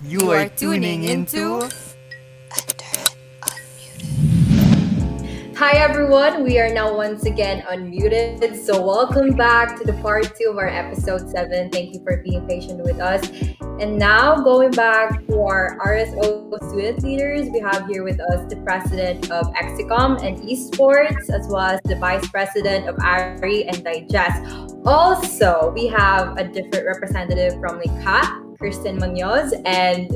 You are tuning into Hi everyone, we are now once again unmuted. So welcome back to the part 2 of our episode 7. Thank you for being patient with us. And now going back to our RSO student leaders, we have here with us the president of Exicom and Esports, as well as the vice president of ARI and Digest. Also, we have a different representative from Lika, Kristen Munoz, and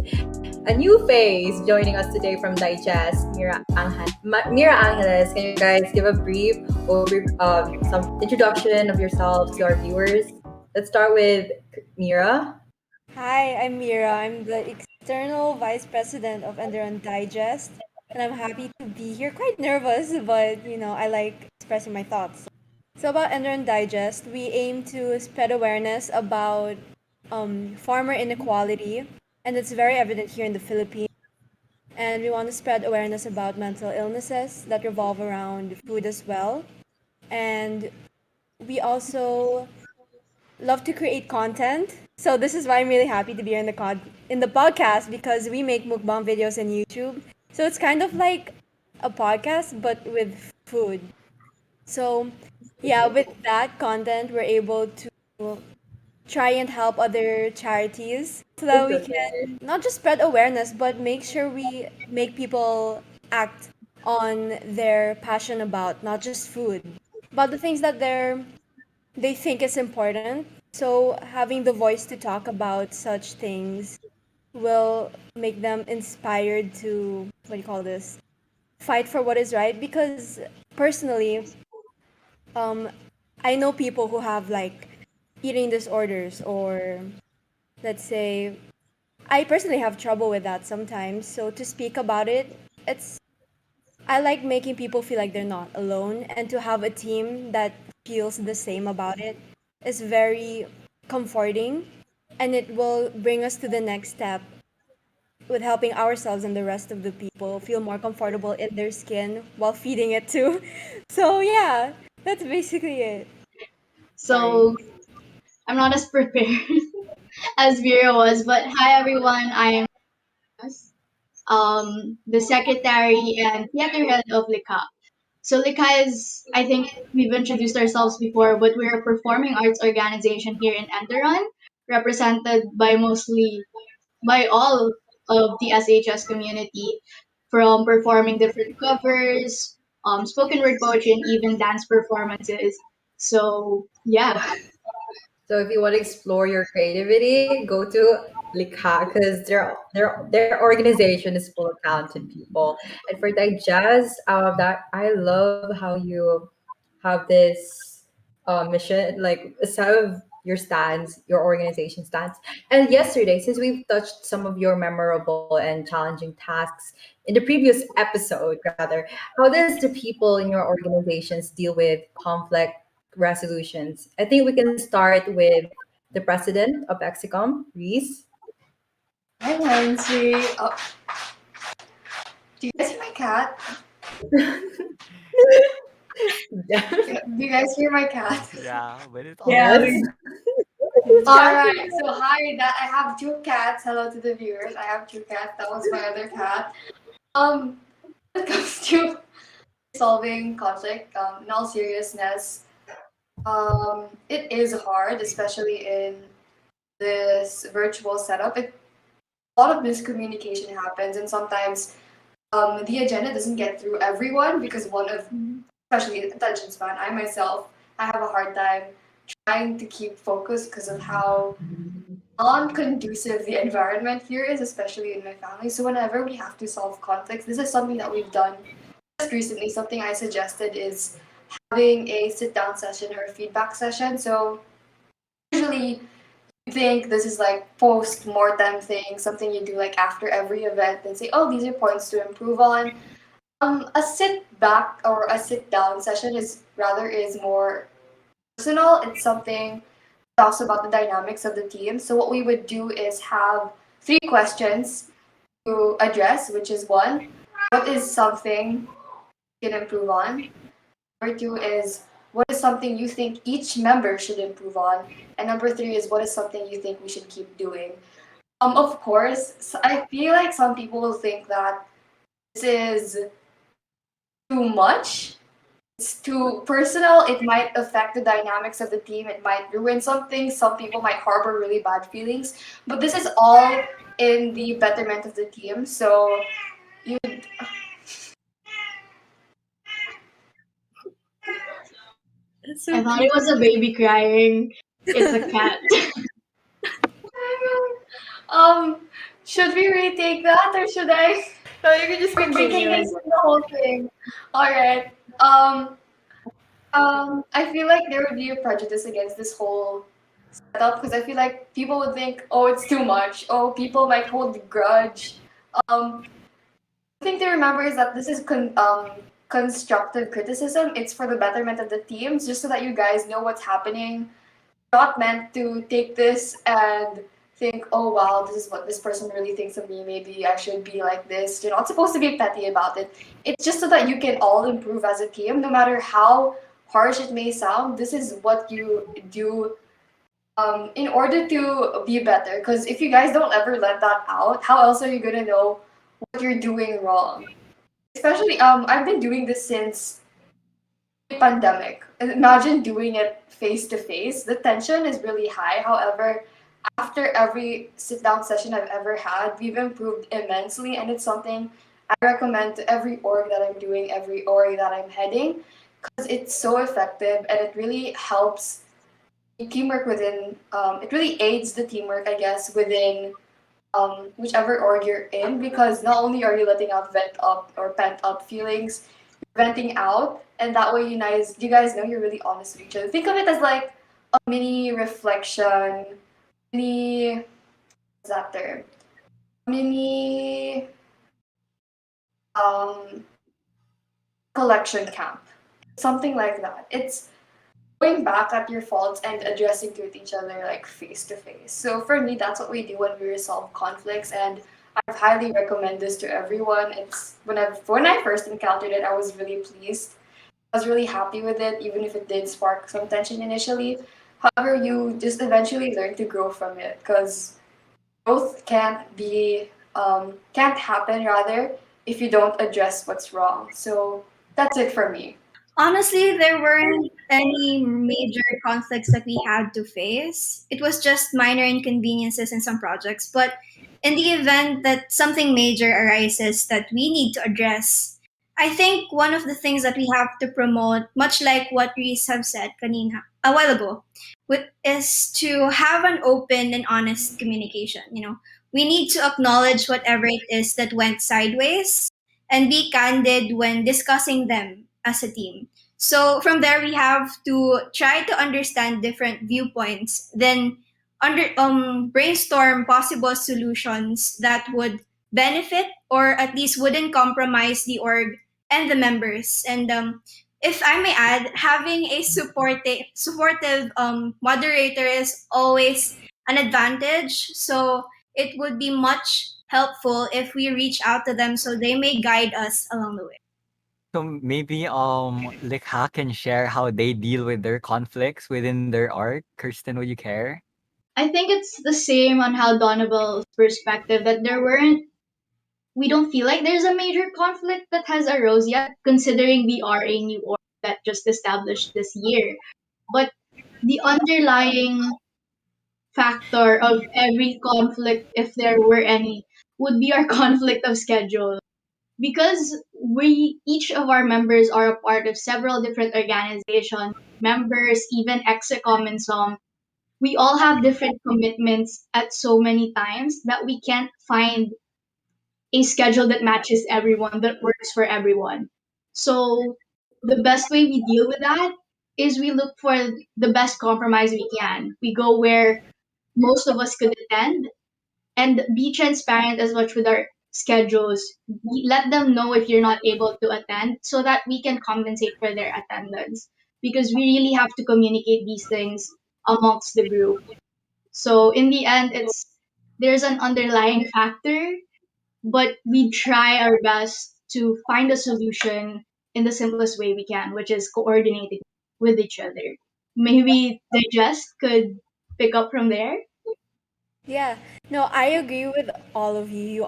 a new face joining us today from Digest, Mira Angeles. Can you guys give a brief some introduction of yourselves to our viewers? Let's start with Mira. Hi, I'm Mira. I'm the external vice president of Enderun Digest, and I'm happy to be here. Quite nervous, but I like expressing my thoughts. So about Enderun Digest, we aim to spread awareness about farmer inequality, and it's very evident here in the Philippines. And we want to spread awareness about mental illnesses that revolve around food as well. And we also love to create content. So this is why I'm really happy to be in the podcast because we make mukbang videos on YouTube. So it's kind of like a podcast but with food. So yeah, with that content we're able to try and help other charities so that It's we okay. can not just spread awareness but make sure we make people act on their passion about not just food, about the things that they think is important. So having the voice to talk about such things will make them inspired to what do you call this? Fight for what is right. Because personally, um, I know people who have like eating disorders or let's say I personally have trouble with that sometimes. So to speak about it, it's I like making people feel like they're not alone and to have a team that feels the same about it is very comforting and it will bring us to the next step with helping ourselves and the rest of the people feel more comfortable in their skin while feeding it too. So yeah, that's basically it. Sorry. So I'm not as prepared as Vera was, but hi everyone, I am the secretary and theater head of Lika. So Lika is, I think we've introduced ourselves before, but we're a performing arts organization here in Enderun, represented by mostly by all of the SHS community, from performing different covers, spoken word poetry, and even dance performances. So yeah. So if you want to explore your creativity, go to Likha because their organization is full of talented people. And for Digest, that I love how you have this mission, like a set of your stands, your organization stands. And yesterday, since we've touched some of your memorable and challenging tasks in the previous episode, rather, how does the people in your organizations deal with conflict resolutions? I think we can start with the president of Exicom, Reese. Hi, Nancy. Do you guys hear my cat? Do you guys hear my cat? yeah, when it Yeah, Yes. we All right. So hi, that I have two cats. Hello to the viewers. I have two cats. That was my other cat. When it comes to solving conflict, in all seriousness, it is hard, especially in this virtual setup. A lot of miscommunication happens, and sometimes the agenda doesn't get through everyone because one of especially attention span. I myself, I have a hard time trying to keep focus because of how non-conducive the environment here is, especially in my family. So whenever we have to solve conflicts, this is something that we've done just recently. Something I suggested is having a sit-down session or a feedback session. So usually you think this is like post-mortem thing, something you do like after every event and say, oh, these are points to improve on. A sit back or a sit down session is more personal. It's something that talks about the dynamics of the team. So what we would do is have three questions to address, which is one, what is something you can improve on? Number two is what is something you think each member should improve on? And number three is what is something you think we should keep doing? Of course, I feel like some people will think that this is too much. It's too personal. It might affect the dynamics of the team. It might ruin something. Some people might harbor really bad feelings. But this is all in the betterment of the team. So you That's I so thought it cute. was a baby crying. It's a cat. um should we retake that or should I? No, you can just I'm thinking continue. this is the whole thing. All right. I feel like there would be a prejudice against this whole setup because I feel like people would think, oh, it's too much. Oh, people might hold a grudge. Um, the thing to remember is that this is constructive criticism. It's for the betterment of the teams, just so that you guys know what's happening. Not meant to take this and think, oh wow, this is what this person really thinks of me. Maybe I should be like this. You're not supposed to be petty about it. It's just so that you can all improve as a team, no matter how harsh it may sound. This is what you do in order to be better. Because if you guys don't ever let that out, how else are you gonna know what you're doing wrong? Especially, I've been doing this since pandemic. Imagine doing it face to face. The tension is really high. However, after every sit down session I've ever had, we've improved immensely, and it's something I recommend to every org that I'm doing, every org that I'm heading, because it's so effective and it really helps teamwork within. It really aids the teamwork, I guess, within whichever org you're in, because not only are you letting out vent up or pent up feelings, you're venting out, and that way you guys know you're really honest with each other. Think of it as like a mini reflection, mini what's that term? Mini um collection camp. Something like that. It's going back at your faults and addressing to each other like face to face. So for me, that's what we do when we resolve conflicts, and I highly recommend this to everyone. It's when I first encountered it, I was really pleased. I was really happy with it, even if it did spark some tension initially. However, you just eventually learn to grow from it because growth can't happen rather if you don't address what's wrong. So that's it for me. Honestly, there weren't any major conflicts that we had to face. It was just minor inconveniences in some projects. But in the event that something major arises that we need to address, I think one of the things that we have to promote, much like what Reese have said kanina, a while ago, is to have an open and honest communication. We need to acknowledge whatever it is that went sideways and be candid when discussing them as a team. So from there, we have to try to understand different viewpoints, then brainstorm possible solutions that would benefit or at least wouldn't compromise the org and the members. And if I may add, having a supportive moderator is always an advantage. So it would be much helpful if we reach out to them so they may guide us along the way. So maybe Likha can share how they deal with their conflicts within their art. Kirsten, would you care? I think it's the same on how Donabel's perspective that we don't feel like there's a major conflict that has arose yet, considering we are a new org that just established this year. But the underlying factor of every conflict, if there were any, would be our conflict of schedule. Because we each of our members are a part of several different organizations, members, even execom and some, we all have different commitments at so many times that we can't find a schedule that matches everyone, that works for everyone. So the best way we deal with that is we look for the best compromise we can. We go where most of us could attend and be transparent as much with our schedules. Let them know if you're not able to attend so that we can compensate for their attendance, because we really have to communicate these things amongst the group. So in the end, it's there's an underlying factor, but we try our best to find a solution in the simplest way we can, which is coordinating with each other. Maybe the just could pick up from there. Yeah, no, I agree with all of you.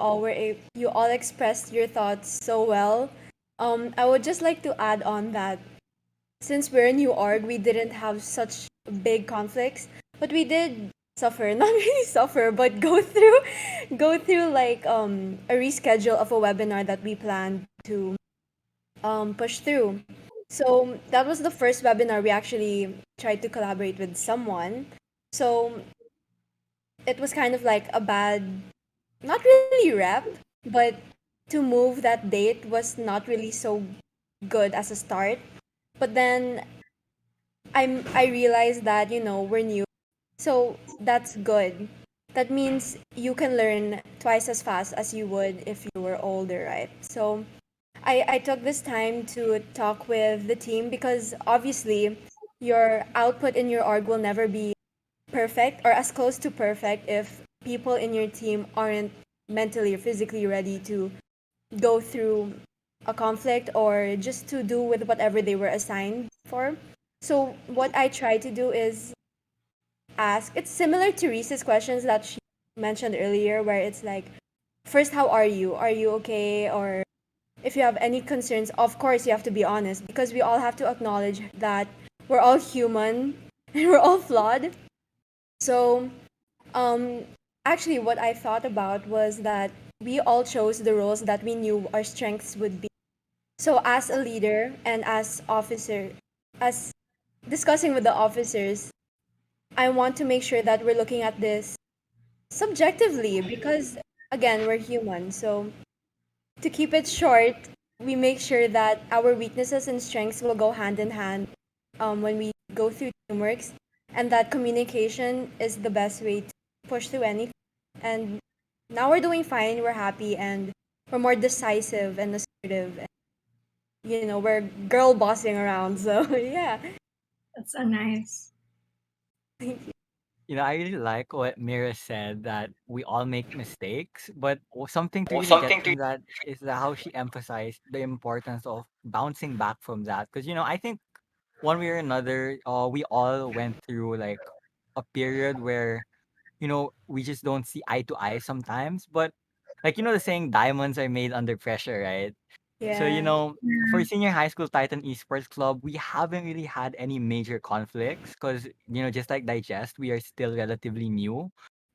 You all expressed your thoughts so well. I would just like to add on that since we're a new org, we didn't have such big conflicts, but we did suffer, not really suffer, but go through like a reschedule of a webinar that we planned to push through. So that was the first webinar we actually tried to collaborate with someone. So it was kind of like a bad, not really rep, but to move that date was not really so good as a start. But then I realized that, we're new. So that's good. That means you can learn twice as fast as you would if you were older, right? So I took this time to talk with the team because obviously your output in your org will never be perfect or as close to perfect if people in your team aren't mentally or physically ready to go through a conflict or just to do with whatever they were assigned for. So what I try to do is ask. It's similar to Reese's questions that she mentioned earlier, where it's like, first, how are you? Are you okay? Or if you have any concerns, of course you have to be honest because we all have to acknowledge that we're all human and we're all flawed. So, um, actually, what I thought about was that we all chose the roles that we knew our strengths would be. So, as a leader and as officer, as discussing with the officers, I want to make sure that we're looking at this subjectively because, again, we're human. So, to keep it short, we make sure that our weaknesses and strengths will go hand in hand when we go through teamworks, and that communication is the best way to push through anything. And now we're doing fine, we're happy, and we're more decisive and assertive. And, we're girl bossing around. So, yeah. That's so nice. You know, I really like what Mira said that we all make mistakes, but something to Or really get something to from that is how she emphasized the importance of bouncing back from that. Because, I think one way or another, we all went through like a period where, we just don't see eye to eye sometimes. But, like, the saying, diamonds are made under pressure, right? So, Yeah. for senior high school Titan Esports Club, we haven't really had any major conflicts because, just like Digest, we are still relatively new.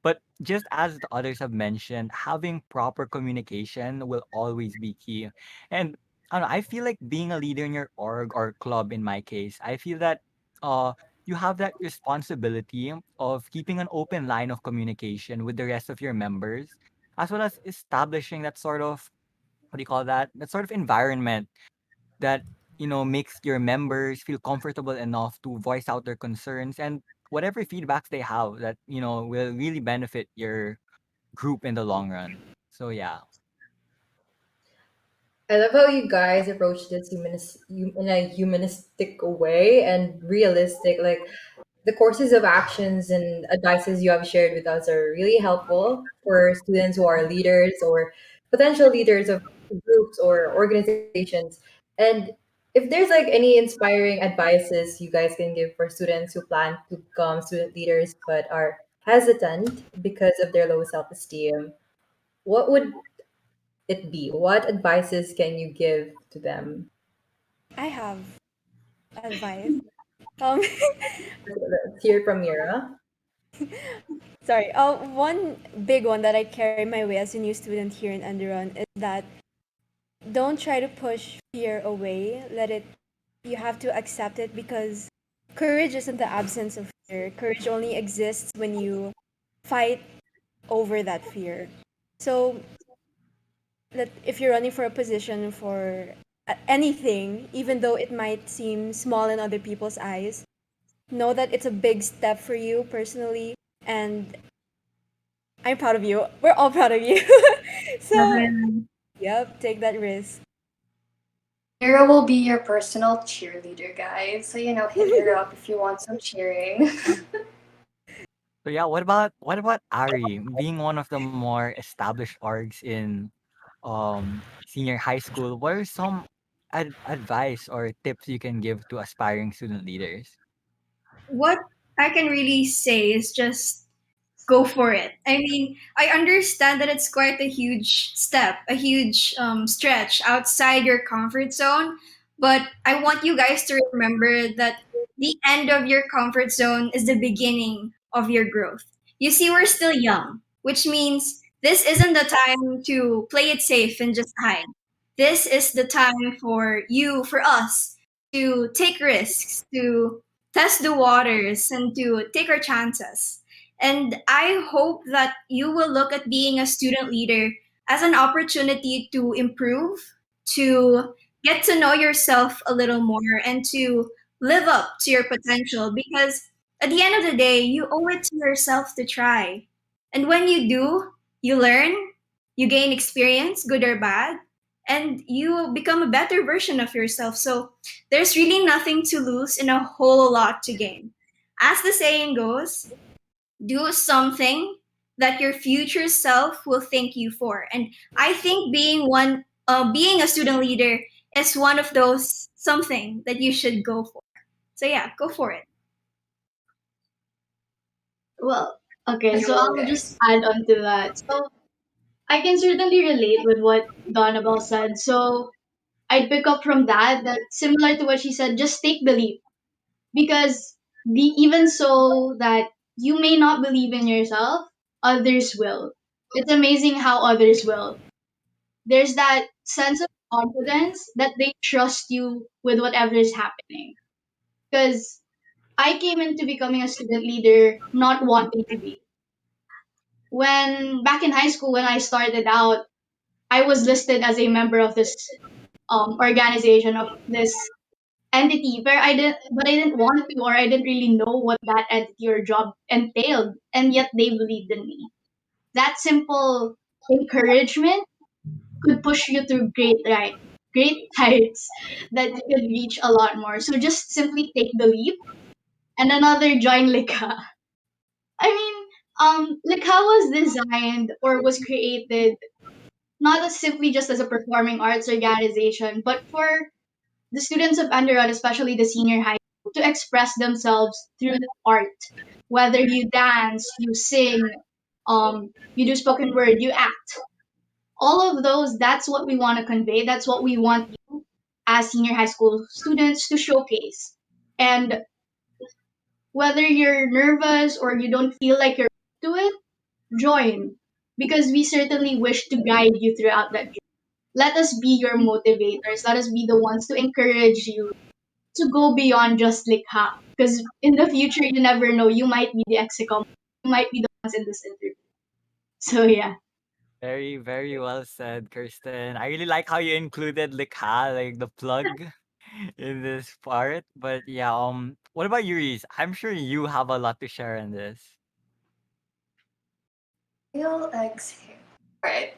But just as the others have mentioned, having proper communication will always be key. And I don't know, I feel like being a leader in your org or club, in my case, I feel that uh, you have that responsibility of keeping an open line of communication with the rest of your members, as well as establishing that sort of what do you call that? That sort of environment that, makes your members feel comfortable enough to voice out their concerns and whatever feedbacks they have that, will really benefit your group in the long run. So yeah. I love how you guys approach this in a humanistic way and realistic. Like the courses of actions and advices you have shared with us are really helpful for students who are leaders or potential leaders of groups or organizations. And if there's like any inspiring advices you guys can give for students who plan to become student leaders but are hesitant because of their low self-esteem, what would it be? What advices can you give to them? I have advice. Um, Let's hear from Mira. sorry. One big one that I carry my way as a new student here in Enderun is that don't try to push fear away. You have to accept it because courage isn't the absence of fear. Courage only exists when you fight over that fear. So, that if you're running for a position for anything, even though it might seem small in other people's eyes, know that it's a big step for you personally, and I'm proud of you. We're all proud of you. So, Seven. yep, take that risk. Mira will be your personal cheerleader, guys. So, hit her up if you want some cheering. So yeah, what about Ari being one of the more established orgs in senior high school? What are some advice or tips you can give to aspiring student leaders? What I can really say is just go for it. I mean, I understand that it's quite a huge step, a huge stretch outside your comfort zone, but I want you guys to remember that the end of your comfort zone is the beginning of your growth. You see, we're still young, which means this isn't the time to play it safe and just hide. This is the time for you, for us, to take risks, to test the waters, and to take our chances. And I hope that you will look at being a student leader as an opportunity to improve, to get to know yourself a little more, and to live up to your potential. Because at the end of the day, you owe it to yourself to try. And when you do, you learn, you gain experience, good or bad, and you become a better version of yourself. So there's really nothing to lose and a whole lot to gain. As the saying goes, do something that your future self will thank you for. And I think being a student leader is one of those something that you should go for. So yeah, go for it. Well, okay, Let's so go, I'll just guys. add on to that. So I can certainly relate with what Donabelle said. So I'd pick up from that similar to what she said, just take the leap. Because even so that you may not believe in yourself, others will. It's amazing how others will. There's that sense of confidence that they trust you with whatever is happening. Because I came into becoming a student leader not wanting to be. When back in high school, when I started out, I was listed as a member of this organization, of this entity where I didn't want to, or I didn't really know what that entity or job entailed, and yet they believed in me. That simple encouragement could push you through great heights that you could reach a lot more. So just simply take the leap. And another, join Lika. I mean, Lika was designed or was created not as simply just as a performing arts organization, but for the students of Enderun, especially the senior high, to express themselves through the art. Whether you dance, you sing, you do spoken word, you act. All of those, that's what we want to convey. That's what we want you as senior high school students to showcase. And whether you're nervous or you don't feel like you're up to it, join. Because we certainly wish to guide you throughout that journey. Let us be your motivators. Let us be the ones to encourage you to go beyond just likha. Because in the future, you never know. You might be the execom. You might be the ones in this interview. So yeah. Very, very well said, Kirsten. I really like how you included Likha, like the plug in this part. But yeah, what about you, Reese? I'm sure you have a lot to share in this. Feel exhale. Alright.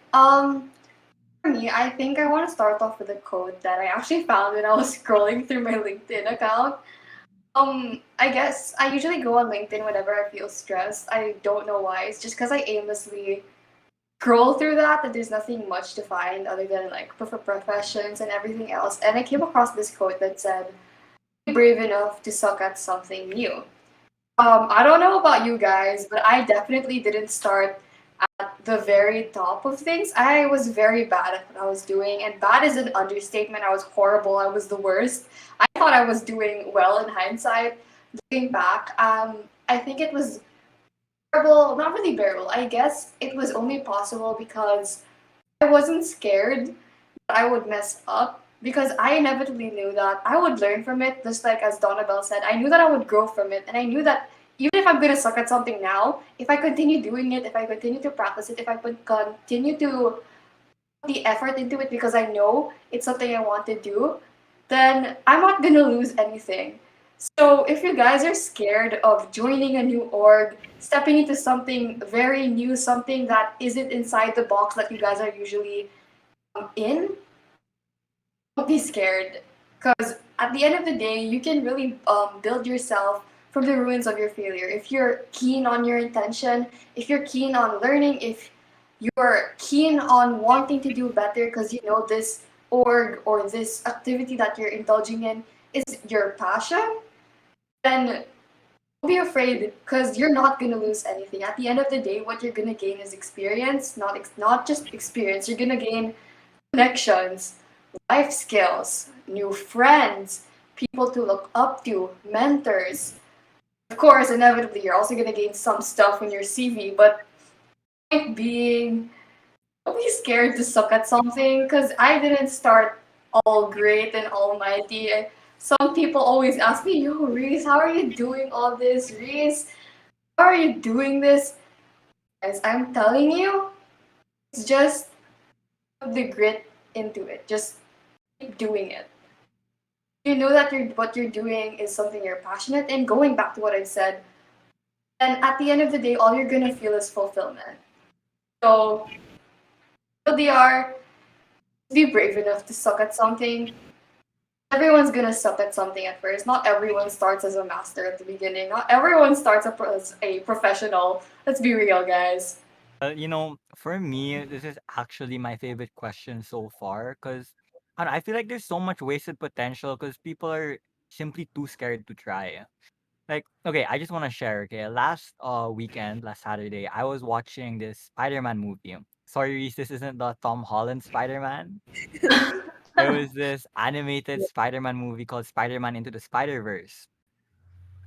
For me, I think I want to start off with a quote that I actually found when I was scrolling through my LinkedIn account. I guess I usually go on LinkedIn whenever I feel stressed. I don't know why. It's just because I aimlessly scroll through that there's nothing much to find other than like professions and everything else. And I came across this quote that said, "Be brave enough to suck at something new." I don't know about you guys, but I definitely didn't start at the very top of things. I was very bad at what I was doing, and bad is an understatement. I was horrible. I was the worst. I thought I was doing well in hindsight. Looking back, I think it was bearable, not really bearable. I guess it was only possible because I wasn't scared that I would mess up because I inevitably knew that I would learn from it, just like as Donabelle said. I knew that I would grow from it, and I knew that even if I'm gonna suck at something now, if I continue doing it, if I continue to practice it, if I continue to put the effort into it because I know it's something I want to do, then I'm not gonna lose anything. So if you guys are scared of joining a new org, stepping into something very new, something that isn't inside the box that you guys are usually in, don't be scared. Because at the end of the day, you can really build yourself from the ruins of your failure. If you're keen on your intention, if you're keen on learning, if you're keen on wanting to do better because you know this org or this activity that you're indulging in is your passion, then Don't be afraid because you're not gonna lose anything. At the end of the day, what you're gonna gain is experience, not just experience. You're gonna gain connections, life skills, new friends, people to look up to, mentors. Of course, inevitably, you're also gonna gain some stuff in your CV. But point being, don't be scared to suck at something because I didn't start all great and almighty. Some people always ask me, "Yo, Reese, how are you doing all this? Reese, how are you doing this?" Guys, I'm telling you, it's just put the grit into it. Just keep doing it. You know that what you're doing is something you're passionate in. Going back to what I said, and at the end of the day, all you're gonna feel is fulfillment. So, LDR, be brave enough to suck at something. Everyone's gonna suck at something at first. Not everyone starts as a master at the beginning. Not everyone starts as a professional. Let's be real, guys. For me, this is actually my favorite question so far because I feel like there's so much wasted potential because people are simply too scared to try. Like, okay, I just want to share. Okay, last weekend, last Saturday, I was watching this Spider-Man movie. Sorry, Reese, this isn't the Tom Holland Spider-Man. It was this animated Spider-Man movie called Spider-Man Into the Spider-Verse.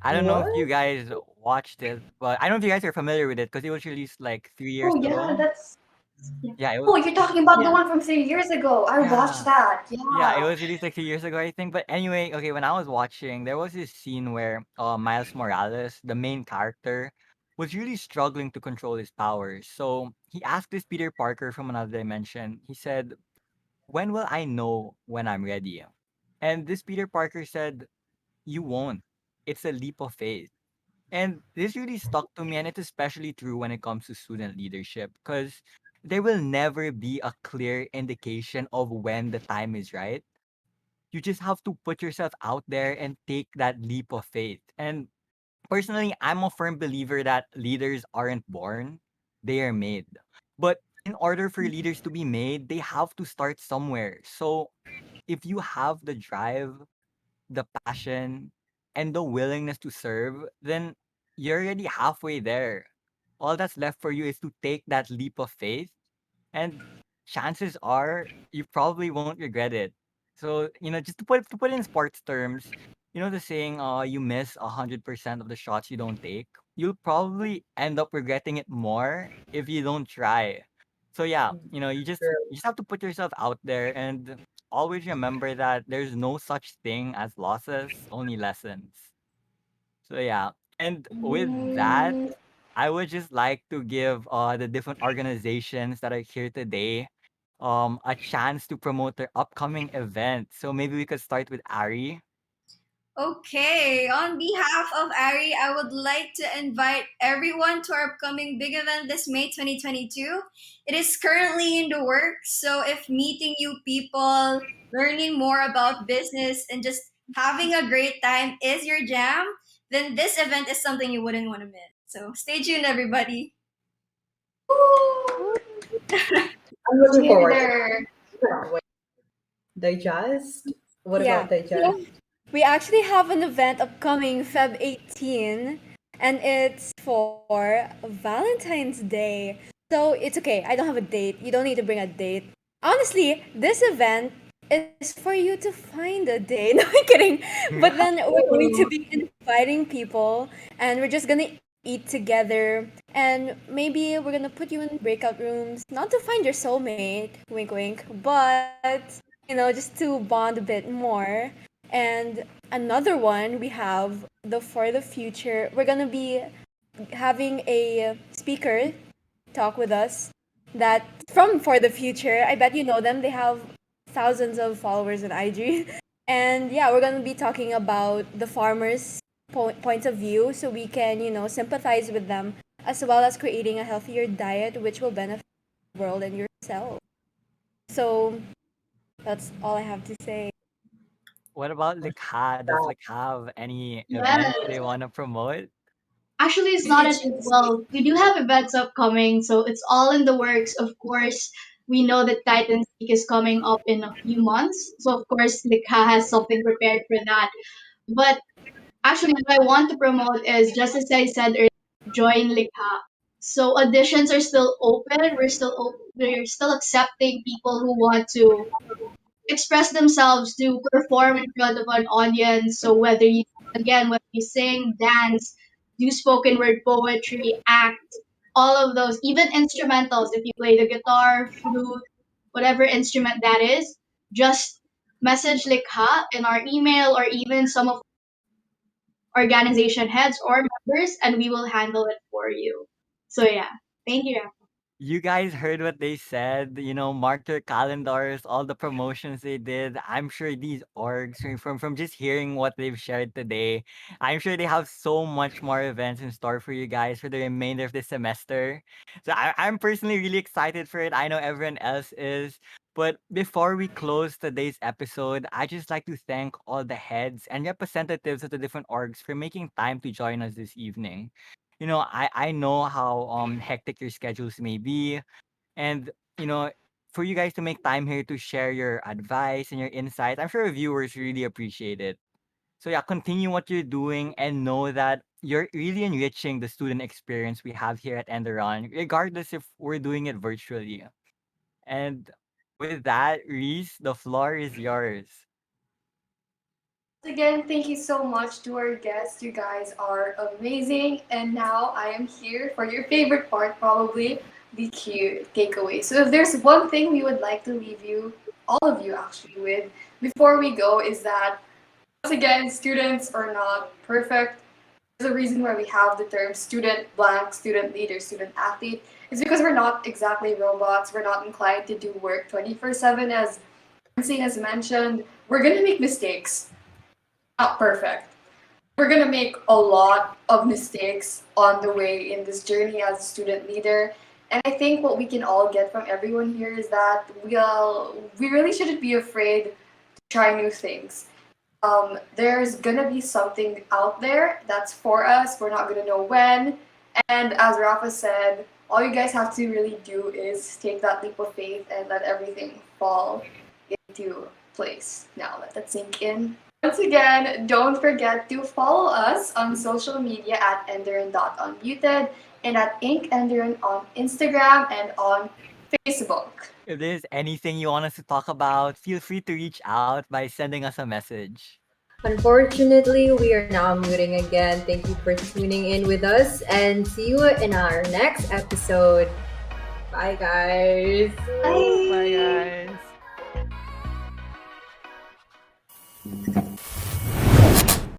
I don't know What? if you guys watched it, but I don't know if you guys are familiar with it because it was released like 3 years Oh yeah, ago. that's Yeah. Yeah, it was. Oh, you're talking about the Yeah. one from 3 years ago. I watched Yeah, that. yeah, it Yeah. was released like 2 years ago, I think. But anyway, okay, when I was watching, there was this scene where Miles Morales, the main character, was really struggling to control his powers. So he asked this Peter Parker from another dimension. He said, "When will I know when I'm ready?" And this Peter Parker said, "You won't. It's a leap of faith." And this really stuck to me, and it's especially true when it comes to student leadership, because there will never be a clear indication of when the time is right. You just have to put yourself out there and take that leap of faith. And personally, I'm a firm believer that leaders aren't born, they are made. But in order for leaders to be made, they have to start somewhere. So if you have the drive, the passion, and the willingness to serve, then you're already halfway there. All that's left for you is to take that leap of faith, and chances are you probably won't regret it. So, just to put it in sports terms, the saying, you miss 100% of the shots you don't take. You'll probably end up regretting it more if you don't try. So yeah, you just have to put yourself out there and always remember that there's no such thing as losses, only lessons. So yeah. And with that, Mm, I would just like to give the different organizations that are here today a chance to promote their upcoming event. So maybe we could start with Ari. Okay, on behalf of Ari, I would like to invite everyone to our upcoming big event this May 2022. It is currently in the works, so if meeting new people, learning more about business, and just having a great time is your jam, then this event is something you wouldn't want to miss. So stay tuned, everybody. woo, I'm looking see you forward to there. it. Wait, digest? What Yeah. about digest? So we actually have an event upcoming Feb 18, and it's for Valentine's Day. So it's okay. I don't have a date. You don't need to bring a date. Honestly, this event is for you to find a date. No, I'm kidding. But then we're going to be inviting people, and we're just gonna eat together, and maybe we're gonna put you in breakout rooms, not to find your soulmate, wink wink, but just to bond a bit more. And another one, we have the For the Future. We're gonna be having a speaker talk with us that from For the Future. I bet you know them. They have thousands of followers on IG. And yeah, we're gonna be talking about the farmers' points of view, so we can, sympathize with them, as well as creating a healthier diet which will benefit the world and yourself. So that's all I have to say. What about Likha? Does Likha have any events Yes. they want to promote? Actually, it's not an well. We do have events upcoming, so it's all in the works. Of course, we know that Titan's Peak is coming up in a few months, so of course, Likha has something prepared for that. But Actually, what I want to promote is just as I said earlier, join Likha. So auditions are still open. We're still accepting people who want to express themselves, to perform in front of an audience. So whether you sing, dance, do spoken word poetry, act, all of those, even instrumentals, if you play the guitar, flute, whatever instrument that is, just message Likha in our email or even some of organization heads or members, and we will handle it for you. So yeah, thank you. You guys heard what they said, mark their calendars, all the promotions they did. I'm sure these orgs, from just hearing what they've shared today, I'm sure they have so much more events in store for you guys for the remainder of the semester. So I'm personally really excited for it. I know everyone else is. But before we close today's episode, I just like to thank all the heads and representatives of the different orgs for making time to join us this evening. I know how hectic your schedules may be, and you know for you guys to make time here to share your advice and your insights, I'm sure viewers really appreciate it. So yeah, continue what you're doing and know that you're really enriching the student experience we have here at Enderon, regardless if we're doing it virtually. And with that, Reese, the floor is yours. Once again, thank you so much to our guests. You guys are amazing. And now I am here for your favorite part, probably the key takeaway. So, if there's one thing we would like to leave you, all of you actually, with before we go, is that once again, students are not perfect. There's a reason why we have the term student blank, student leader, student athlete. It's because we're not exactly robots. We're not inclined to do work 24/7, as Nancy has mentioned. We're going to make mistakes, not perfect. We're gonna make a lot of mistakes on the way in this journey as a student leader. And I think what we can all get from everyone here is that we really shouldn't be afraid to try new things. There's gonna be something out there that's for us. We're not gonna know when. And as Rafa said, all you guys have to really do is take that leap of faith and let everything fall into place. Now let that sink in. Once again, don't forget to follow us on social media at Enderun.Unmuted and at Ink Enderun on Instagram and on Facebook. If there's anything you want us to talk about, feel free to reach out by sending us a message. Unfortunately, we are now muting again. Thank you for tuning in with us and see you in our next episode. Bye, guys. Bye, Bye. guys.